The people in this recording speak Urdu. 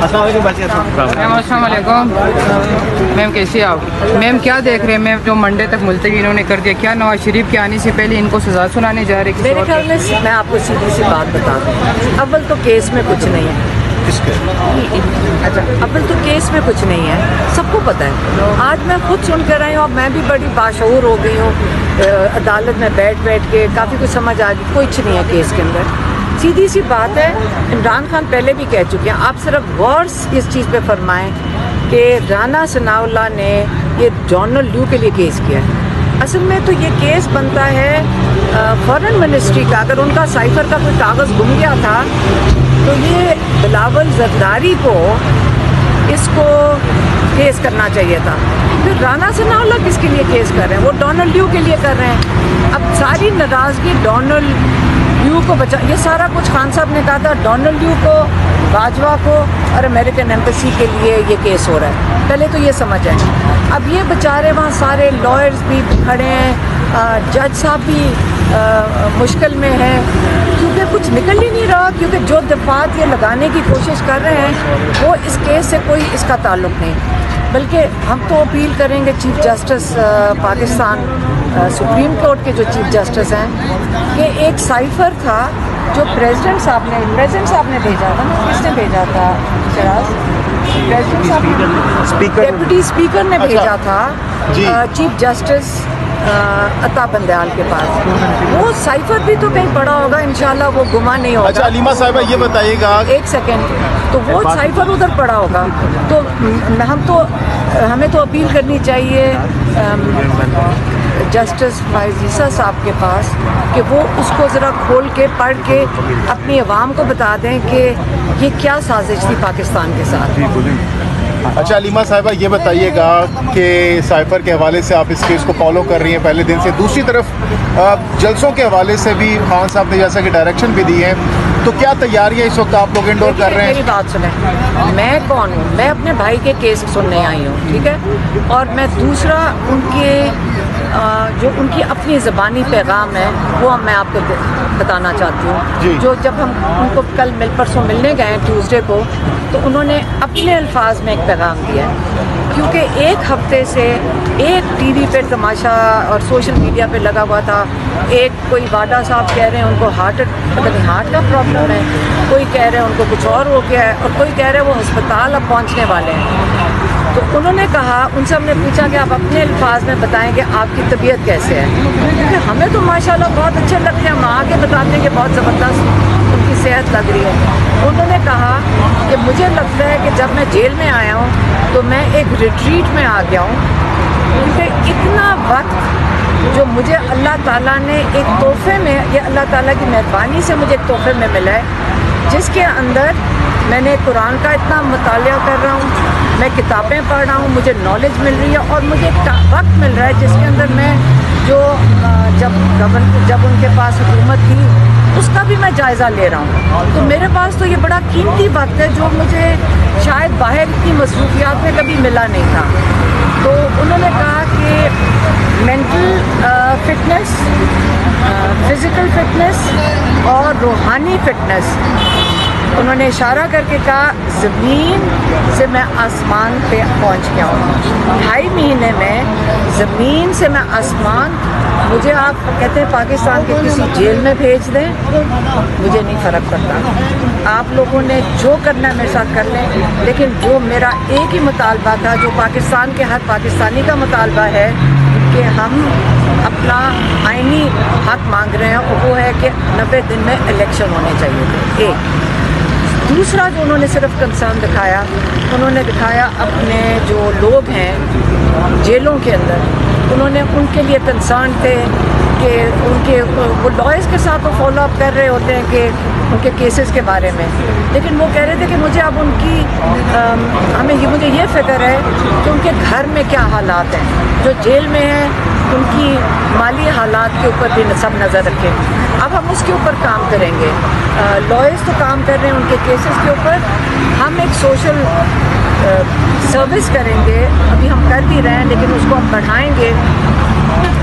السلام علیکم میم، کیسی ہیں آپ؟ میم کیا دیکھ رہے ہیں میم جو منڈے تک ملتوی انہوں نے کر دیا؟ کیا نواز شریف کے آنے سے پہلے ان کو سزا سنانے جا رہے ہیں؟ میرے خیال میں آپ کو سیدھی سی بات بتا دوں، اول تو کیس میں کچھ نہیں ہے۔ اچھا، اول تو کیس میں کچھ نہیں ہے، سب کو پتہ ہے۔ آج میں خود سن کر آئی ہوں، اب میں بھی بڑی باشعور ہو گئی ہوں، عدالت میں بیٹھ کے کافی کچھ سمجھ آ گئی، کچھ نہیں ہے کیس کے اندر۔ سیدھی سی بات ہے، عمران خان پہلے بھی کہہ چکے ہیں، آپ صرف غور اس چیز پہ فرمائیں کہ رانا ثناء اللہ نے یہ جنرل لیو کے لیے کیس کیا ہے۔ اصل میں تو یہ کیس بنتا ہے فارن منسٹری کا، اگر ان کا سائفر کا کوئی کاغذ گم گیا تھا تو یہ بلاول زرداری کو اس کو کیس کرنا چاہیے تھا۔ پھر رانا ثناء اللہ کس کے لیے کیس کر رہے ہیں؟ وہ ڈونلڈ لیو کے لیے کر رہے ہیں۔ اب ساری ناراضگی ڈونلڈ لیو کو بچا، یہ سارا کچھ خان صاحب نے کہا تھا ڈونلڈ لیو کو، باجوہ کو اور امریکن ایمبیسی کے لیے یہ کیس ہو رہا ہے، پہلے تو یہ سمجھ آئے۔ اب یہ بیچارے وہاں سارے لائرز بھی کھڑے ہیں، جج صاحب بھی مشکل میں ہیں، کیونکہ کچھ نکل ہی نہیں رہا، کیونکہ جو دفعات یہ لگانے کی کوشش کر رہے ہیں وہ اس کیس سے کوئی اس کا تعلق نہیں، بلکہ ہم تو اپیل کریں گے chief justice Pakistan supreme court کے جو چیف جسٹس ہیں کہ ایک سائفر تھا جو پریزیڈنٹ صاحب نے بھیجا تھا نا، کس نے بھیجا تھا شراز؟ پریزیڈنٹ صاحب، ڈیپٹی اسپیکر نے بھیجا تھا چیف جسٹس عطا بندیال کے پاس، وہ سائفر بھی تو کہیں پڑا ہوگا، انشاءاللہ وہ گما نہیں ہوگا۔ اچھا علیمہ صاحبہ یہ بتائیے گا، ایک سیکنڈ، تو وہ سائفر ادھر پڑا ہوگا، تو ہمیں تو اپیل کرنی چاہیے جسٹس فائز عیسیٰ صاحب کے پاس کہ وہ اس کو ذرا کھول کے پڑھ کے اپنی عوام کو بتا دیں کہ یہ کیا سازش تھی پاکستان کے ساتھ۔ اچھا علیمہ صاحبہ یہ بتائیے گا کہ سائفر کے حوالے سے آپ اس کیس کو فالو کر رہی ہیں پہلے دن سے، دوسری طرف جلسوں کے حوالے سے بھی خان صاحب نے جیسا کہ ڈائریکشن بھی دی ہے، تو کیا تیاریاں اس وقت آپ لوگ انڈور کر رہے ہیں؟ میری بات سنیں، میں کون ہوں؟ میں اپنے بھائی کے کیس سننے آئی ہوں، ٹھیک ہے، اور میں دوسرا جو ان کی اپنی زبانی پیغام ہے وہ میں آپ کو بتانا چاہتی ہوں۔ جو جب ہم ان کو کل پرسوں ملنے گئے ٹیوزڈے کو، تو انہوں نے اپنے الفاظ میں ایک پیغام دیا ہے، کیونکہ ایک ہفتے سے ایک ٹی وی پہ تماشا اور سوشل میڈیا پہ لگا ہوا تھا، ایک کوئی واڈا صاحب کہہ رہے ہیں ان کو ہارٹ کا پرابلم ہے، کوئی کہہ رہے ہیں ان کو کچھ اور ہو گیا ہے، اور کوئی کہہ رہے ہیں وہ ہسپتال اب پہنچنے والے ہیں۔ تو انہوں نے کہا، ان سے ہم نے پوچھا کہ آپ اپنے الفاظ میں بتائیں کہ آپ کی طبیعت کیسے ہے، کیونکہ ہمیں تو ماشاءاللہ بہت اچھے لگتے ہیں، ہم آ کے بتاتے ہیں کہ بہت زبردست ان کی صحت لگ رہی ہے۔ انہوں نے کہا کہ مجھے لگتا ہے کہ جب میں جیل میں آیا ہوں تو میں ایک ریٹریٹ میں آ گیا ہوں، کیونکہ اتنا وقت جو مجھے اللہ تعالیٰ نے ایک تحفے میں، یہ اللہ تعالیٰ کی مہربانی سے مجھے ایک تحفے میں ملا ہے، جس کے اندر میں نے قرآن کا اتنا مطالعہ کر رہا ہوں، میں کتابیں پڑھ رہا ہوں، مجھے نالج مل رہی ہے، اور مجھے وقت مل رہا ہے جس کے اندر میں جو جب ان کے پاس حکومت تھی اس کا بھی میں جائزہ لے رہا ہوں۔ تو میرے پاس تو یہ بڑا قیمتی وقت ہے جو مجھے شاید باہر کی مصروفیات میں کبھی ملا نہیں تھا۔ تو انہوں نے کہا کہ مینٹل فٹنس، فزیکل فٹنس اور روحانی فٹنس، انہوں نے اشارہ کر کے کہا زمین سے میں آسمان پہ پہنچ گیا ہوں، 2.5 مہینے میں زمین سے میں آسمان، مجھے آپ کہتے ہیں پاکستان کے کسی جیل میں بھیج دیں، مجھے نہیں فرق پڑتا، آپ لوگوں نے جو کرنا ہے میرے ساتھ کر لیں، لیکن جو میرا ایک ہی مطالبہ تھا، جو پاکستان کے ہر پاکستانی کا مطالبہ ہے کہ ہم اپنا آئینی حق مانگ رہے ہیں، وہ ہے کہ 90 دن میں الیکشن ہونے چاہیے تھے۔ ایک دوسرا جو انہوں نے صرف کنسرن دکھایا، انہوں نے دکھایا اپنے جو لوگ ہیں جیلوں کے اندر، انہوں نے ان کے لیے کنسرن تھے کہ ان کے وہ لائرز کے ساتھ وہ فالو اپ کر رہے ہوتے ہیں کہ ان کے کیسز کے بارے میں، لیکن وہ کہہ رہے تھے کہ مجھے اب ان کی مجھے یہ فکر ہے کہ ان کے گھر میں کیا حالات ہیں، جو جیل میں ہیں ان کی مالی حالات کے اوپر بھی سب نظر رکھیں۔ اب ہم اس کے اوپر کام کریں گے، لائرز تو کام کر رہے ہیں ان کے کیسز کے اوپر، ہم ایک سوشل سروس کریں گے، ابھی ہم کر بھی رہے ہیں لیکن اس کو ہم بڑھائیں گے،